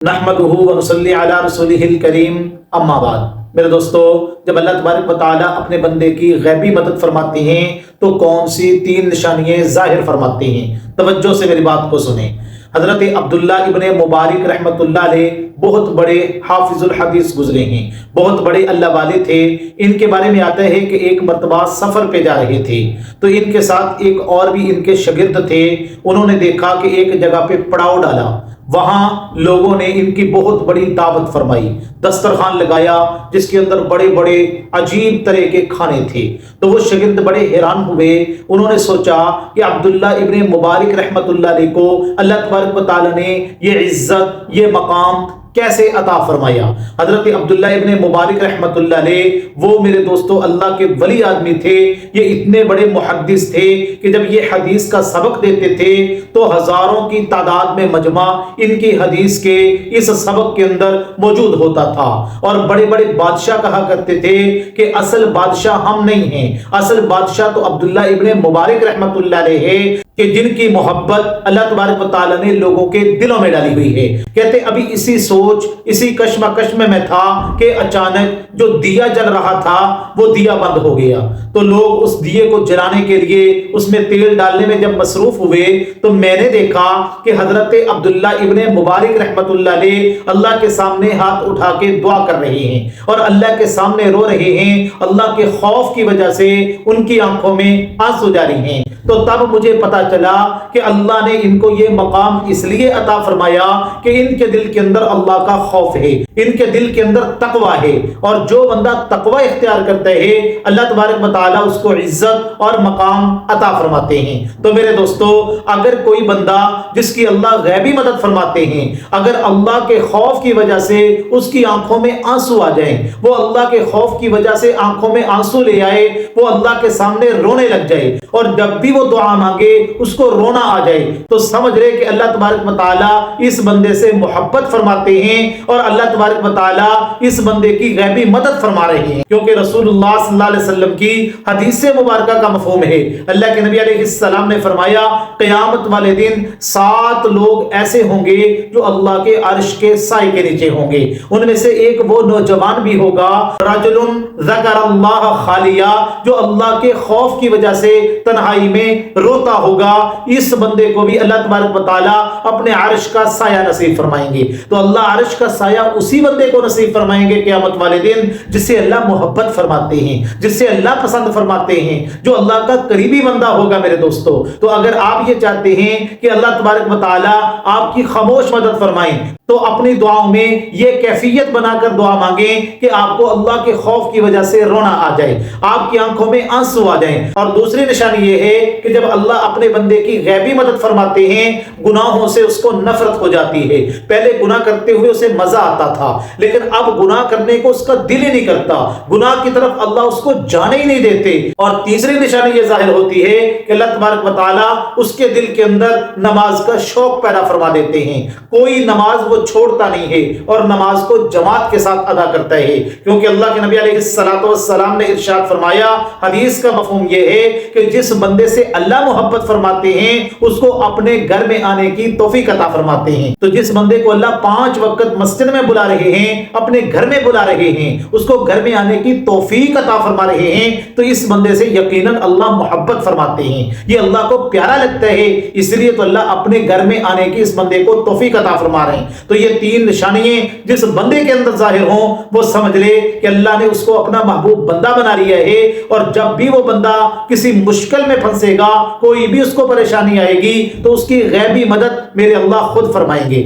نحمدہ ونصلی علی رسولہ الکریم اما بعد۔ میرے دوستو، جب اللہ تبارک و تعالیٰ اپنے بندے کی غیبی مدد فرماتے ہیں تو کون سی تین نشانیاں ظاہر فرماتے ہیں؟ توجہ سے میری بات کو سنیں۔ حضرت عبداللہ ابن مبارک رحمۃ اللہ علیہ بہت بڑے حافظ الحدیث گزرے ہیں، بہت بڑے اللہ والے تھے۔ ان کے بارے میں آتا ہے کہ ایک مرتبہ سفر پہ جا رہے تھے تو ان کے ساتھ ایک اور بھی ان کے شاگرد تھے۔ انہوں نے دیکھا کہ ایک جگہ پہ پڑاؤ ڈالا، وہاں لوگوں نے ان کی بہت بڑی دعوت فرمائی، دسترخوان لگایا جس کے اندر بڑے بڑے عجیب طرح کے کھانے تھے۔ تو وہ شاگرد بڑے حیران ہوئے، انہوں نے سوچا کہ عبداللہ ابن مبارک رحمۃ اللہ علیہ کو اللہ تبارک و تعالیٰ نے یہ عزت، یہ مقام کیسے عطا فرمایا؟ حضرت عبداللہ ابن مبارک رحمۃ اللہ علیہ وہ میرے دوستو اللہ کے ولی آدمی تھے۔ یہ اتنے بڑے محدث تھے کہ جب یہ حدیث کا سبق دیتے تھے تو ہزاروں کی تعداد میں مجمع ان کی حدیث کے اس سبق کے اندر موجود ہوتا تھا، اور بڑے بڑے بادشاہ کہا کرتے تھے کہ اصل بادشاہ ہم نہیں ہیں، اصل بادشاہ تو عبداللہ ابن مبارک رحمۃ اللہ علیہ ہے، کہ جن کی محبت اللہ تبارک و تعالیٰ نے لوگوں کے دلوں میں ڈالی ہوئی ہے۔ کہتے ابھی اسی سوچ، اسی کشمکش میں تھا کہ اچانک جو دیا جل رہا تھا وہ دیا بند ہو گیا۔ تو لوگ اس دیے کو جلانے کے لیے اس میں تیل ڈالنے میں جب مصروف ہوئے تو میں نے دیکھا کہ حضرت عبداللہ ابن مبارک رحمۃ اللہ علیہ اللہ کے سامنے ہاتھ اٹھا کے دعا کر رہے ہیں اور اللہ کے سامنے رو رہے ہیں۔ اللہ کے خوف کی وجہ سے ان کی آنکھوں میں آنسو جاری ہیں۔ تو تب مجھے پتا چلا کہ اللہ نے ان کو یہ مقام اس لیے عطا فرمایا کہ ان کے دل کے اندر اللہ کا خوف ہے، ان کے دل کے اندر تقوی ہے، اور جو بندہ تقوی اختیار کرتا ہے اللہ تبارک و تعالیٰ اس کو عزت اور مقام عطا فرماتے ہیں۔ تو میرے دوستو، اگر کوئی بندہ جس کی اللہ غیبی مدد فرماتے ہیں، اگر اللہ کے خوف کی وجہ سے اس کی آنکھوں میں آنسو آ جائیں، وہ اللہ کے خوف کی وجہ سے آنکھوں میں آنسو لے آئے، وہ اللہ کے سامنے رونے لگ جائے، اور جب بھی وہ دعا مانگے اس کو رونا آ جائے، تو سمجھ رہے کہ اللہ تبارک و تعالیٰ اس بندے سے محبت فرماتے ہیں اور اللہ تبارک و تعالیٰ اس بندے کی غیبی مدد فرما رہے ہیں، کیونکہ رسول اللہ صلی اللہ علیہ وسلم کی حدیث مبارکہ کا مفہوم ہے۔ اللہ کے نبی علیہ السلام نے فرمایا قیامت والے دن 7 لوگ ایسے ہوں گے جو اللہ کے عرش کے سائے کے نیچے ہوں گے۔ ان میں سے ایک وہ نوجوان بھی ہوگا، رجل ذکر اللہ خالیہ، جو اللہ کے خوف کی وجہ سے تنہائی میں روتا ہوگا۔ اس بندے کو بھی اللہ تبارک و تعالیٰ اپنے عرش کا سایہ نصیب فرمائیں گے۔ تو اللہ عرش کا سایہ اسی بندے کو نصیب فرمائیں گے قیامت والے دن جس سے اللہ محبت فرماتے ہیں، جس سے اللہ پسند فرماتے ہیں، جو اللہ کا قریبی بندہ ہوگا میرے دوستو۔ تو اگر آپ یہ چاہتے ہیں کہ اللہ تبارک و تعالیٰ آپ کی خاموش مدد فرمائیں تو اپنی دعاؤں میں یہ کیفیت بنا کر دعا مانگیں کہ آپ کو اللہ کے خوف کی وجہ سے رونا آ جائے، آپ کی آنکھوں میں آنسو آ جائیں۔ اور دوسری نشانی یہ ہے کہ جب اللہ اپنے بندے کی غیبی مدد فرماتے ہیں، گناہوں سے اس کو نفرت ہو جاتی ہے۔ پہلے گناہ کرتے ہوئے اسے مزہ آتا تھا، لیکن اب گناہ کرنے کو اس کا دل ہی نہیں کرتا، گناہ کی طرف اللہ اس کو جانے ہی نہیں دیتے۔ اور تیسری نشانی یہ ظاہر ہوتی ہے کہ اللہ تبارک و تعالیٰ اس کے دل کے اندر نماز کا شوق پیدا فرما دیتے ہیں۔ کوئی نماز وہ چھوڑتا نہیں ہے اور نماز کو جماعت کے ساتھ ادا کرتا ہے، کیونکہ اللہ کے نبی علیہ السلام نے ارشاد فرمایا، حدیث کا مفہوم یہ ہے کہ جس بندے سے اللہ محبت فرماتے ہیں اس کو اپنے گھر میں آنے کی توفیق عطا فرماتے ہیں۔ تو جس بندے کو اللہ 5 وقت مسجد میں بلا رہے ہیں، اپنے گھر میں بلا رہے ہیں، اس کو گھر میں آنے کی توفیق عطا فرما رہے ہیں، تو اس بندے سے یقیناً اللہ محبت فرماتے ہیں، یہ اللہ کو پیارا لگتا ہے، اس لیے تو اللہ اپنے گھر میں آنے کی اس بندے کو توفیق عطا فرما رہے ہیں۔ تو یہ 3 نشانیاں جس بندے کے اندر ظاہر ہوں وہ سمجھ لے کہ اللہ نے اس کو اپنا محبوب بندہ بنا لیا ہے، اور جب بھی وہ بندہ کسی مشکل میں پھنسے گا، کوئی بھی اس کو پریشانی آئے گی، تو اس کی غیبی مدد میرے اللہ خود فرمائیں گے۔